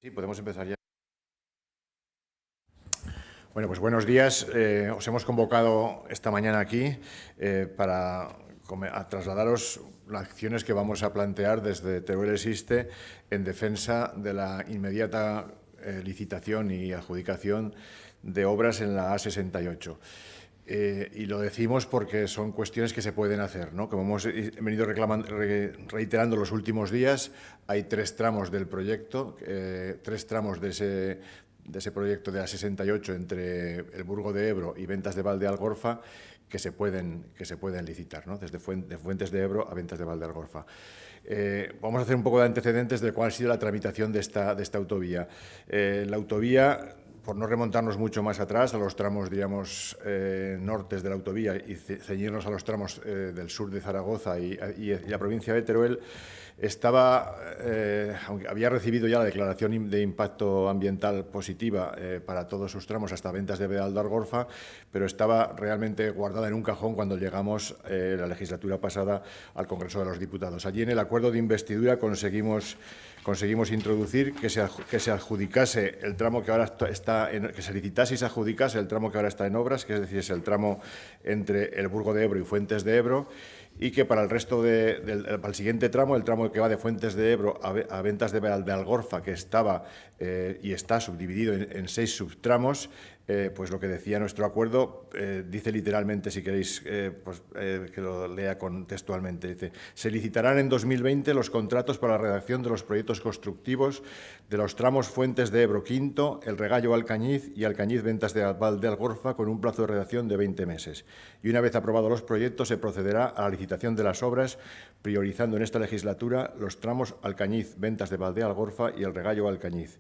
Sí, podemos empezar ya. Bueno, pues buenos días. Os hemos convocado esta mañana aquí para trasladaros las acciones que vamos a plantear desde Teruel Existe en defensa de la inmediata licitación y adjudicación de obras en la A68. Y lo decimos porque son cuestiones que se pueden hacer, ¿no? Como hemos venido reiterando los últimos días, hay 3 tramos del proyecto, 3 tramos de ese proyecto de A68 entre el Burgo de Ebro y Ventas de Valdealgorfa que se pueden licitar, ¿no? Desde Fuentes de Ebro a Ventas de Valdealgorfa. Vamos a hacer un poco de antecedentes de cuál ha sido la tramitación de esta autovía. La autovía, por no remontarnos mucho más atrás, a los tramos, digamos, nortes de la autovía y ceñirnos a los tramos del sur de Zaragoza y la provincia de Teruel, aunque había recibido ya la declaración de impacto ambiental positiva para todos sus tramos hasta Ventas de Valdealgorfa, pero estaba realmente guardada en un cajón cuando llegamos la legislatura pasada al Congreso de los Diputados. Allí en el acuerdo de investidura conseguimos introducir que se adjudicase el tramo que ahora está que se licitase y se adjudicase el tramo que ahora está en obras, que es decir, es el tramo entre el Burgo de Ebro y Fuentes de Ebro, y que para el resto para el siguiente tramo, el tramo que va de Fuentes de Ebro a Ventas de Valdealgorfa, que estaba y está subdividido en 6 subtramos, pues lo que decía nuestro acuerdo, dice literalmente, si queréis que lo lea textualmente, dice: se licitarán en 2020 los contratos para la redacción de los proyectos constructivos de los tramos Fuentes de Ebro V, El Regallo Alcañiz y Alcañiz Ventas de Valdealgorfa con un plazo de redacción de 20 meses. Y una vez aprobados los proyectos se procederá a la licitación de las obras, priorizando en esta legislatura los tramos Alcañiz Ventas de Valdealgorfa y El Regallo Alcañiz.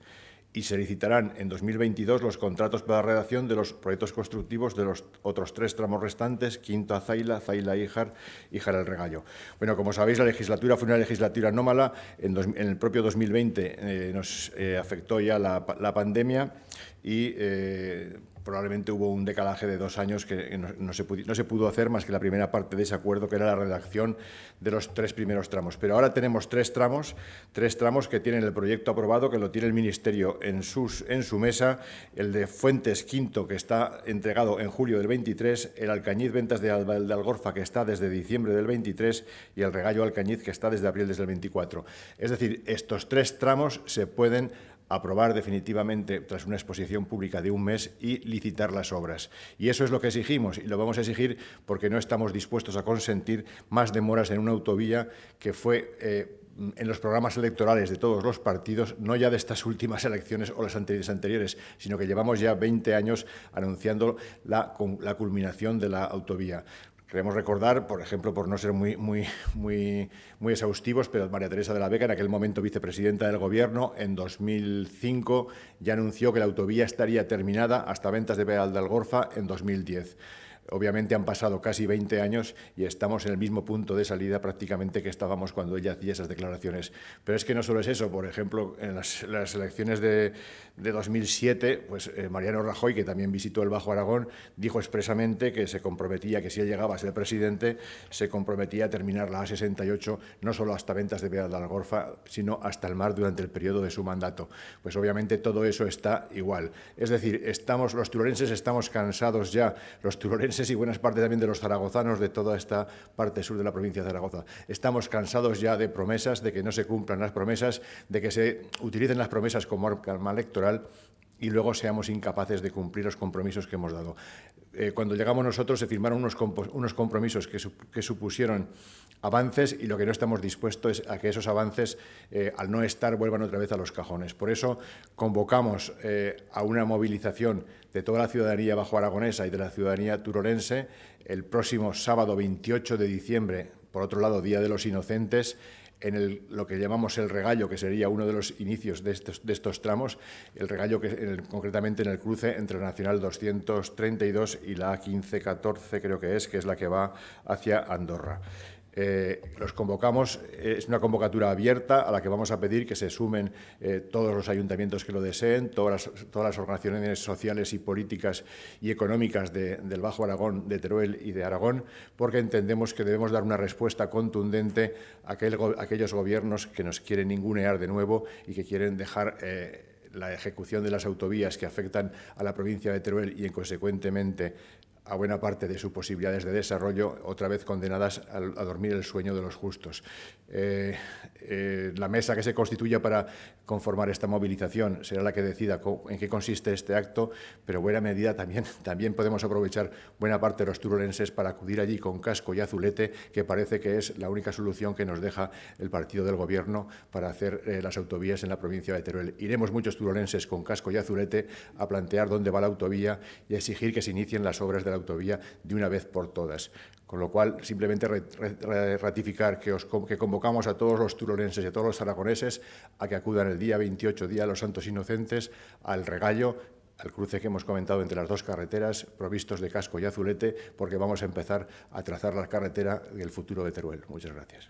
Y se licitarán en 2022 los contratos para la redacción de los proyectos constructivos de los otros 3 tramos restantes, Quinto a Zaila, Zaila-Híjar, Híjar-El Regallo. Bueno, como sabéis, la legislatura fue una legislatura anómala. En el propio 2020 nos afectó ya la pandemia y probablemente hubo un decalaje de 2 años que no se pudo hacer más que la primera parte de ese acuerdo, que era la redacción de los 3 primeros tramos. Pero ahora tenemos 3 tramos que tienen el proyecto aprobado, que lo tiene el Ministerio en su mesa: el de Fuentes Quinto, que está entregado en julio del 23, el Alcañiz Ventas de Algorfa, que está desde diciembre del 23, y el Regallo Alcañiz, que está desde abril del 24. Es decir, estos 3 tramos se pueden aprobar definitivamente tras una exposición pública de un mes y licitar las obras. Y eso es lo que exigimos, y lo vamos a exigir porque no estamos dispuestos a consentir más demoras en una autovía que fue en los programas electorales de todos los partidos, no ya de estas últimas elecciones o las anteriores, sino que llevamos ya 20 años anunciando la culminación de la autovía. Queremos recordar, por ejemplo, por no ser muy exhaustivos, pero María Teresa de la Vega, en aquel momento vicepresidenta del Gobierno, en 2005 ya anunció que la autovía estaría terminada hasta Ventas de Valdealgorfa en 2010. Obviamente han pasado casi 20 años y estamos en el mismo punto de salida prácticamente que estábamos cuando ella hacía esas declaraciones. Pero es que no solo es eso. Por ejemplo, en las elecciones de 2007, pues Mariano Rajoy, que también visitó el Bajo Aragón, dijo expresamente que se comprometía, que si él llegaba a ser presidente, se comprometía a terminar la A68 no solo hasta Ventas de Valdealgorfa, sino hasta el mar durante el periodo de su mandato. Pues obviamente todo eso está igual. Es decir, los turolenses estamos cansados ya, los turolenses y buenas partes también de los zaragozanos de toda esta parte sur de la provincia de Zaragoza. Estamos cansados ya de promesas, de que no se cumplan las promesas, de que se utilicen las promesas como arma electoral y luego seamos incapaces de cumplir los compromisos que hemos dado. Cuando llegamos nosotros se firmaron unos compromisos que supusieron avances, y lo que no estamos dispuestos es a que esos avances, al no estar, vuelvan otra vez a los cajones. Por eso convocamos a una movilización de toda la ciudadanía bajo-aragonesa y de la ciudadanía turolense el próximo sábado 28 de diciembre, por otro lado, Día de los Inocentes, en lo que llamamos el Regallo, que sería uno de los inicios de estos tramos, el Regallo concretamente en el cruce entre la Nacional 232 y la A1514, creo que es la que va hacia Andorra. Los convocamos, es una convocatoria abierta a la que vamos a pedir que se sumen todos los ayuntamientos que lo deseen, todas las organizaciones sociales y políticas y económicas del Bajo Aragón, de Teruel y de Aragón, porque entendemos que debemos dar una respuesta contundente a aquellos gobiernos que nos quieren ningunear de nuevo y que quieren dejar la ejecución de las autovías que afectan a la provincia de Teruel y, consecuentemente, a buena parte de sus posibilidades de desarrollo, otra vez condenadas a dormir el sueño de los justos. La mesa que se constituya para conformar esta movilización será la que decida en qué consiste este acto, pero en buena medida también podemos aprovechar buena parte de los turolenses para acudir allí con casco y azulete, que parece que es la única solución que nos deja el partido del Gobierno para hacer las autovías en la provincia de Teruel. Iremos muchos turolenses con casco y azulete a plantear dónde va la autovía y a exigir que se inicien las obras de la autovía de una vez por todas. Con lo cual, simplemente ratificar que convocamos a todos los turolenses y a todos los aragoneses a que acudan el día 28, Día de los Santos Inocentes, al regallo, al cruce que hemos comentado entre las dos carreteras, provistos de casco y azulete, porque vamos a empezar a trazar la carretera del futuro de Teruel. Muchas gracias.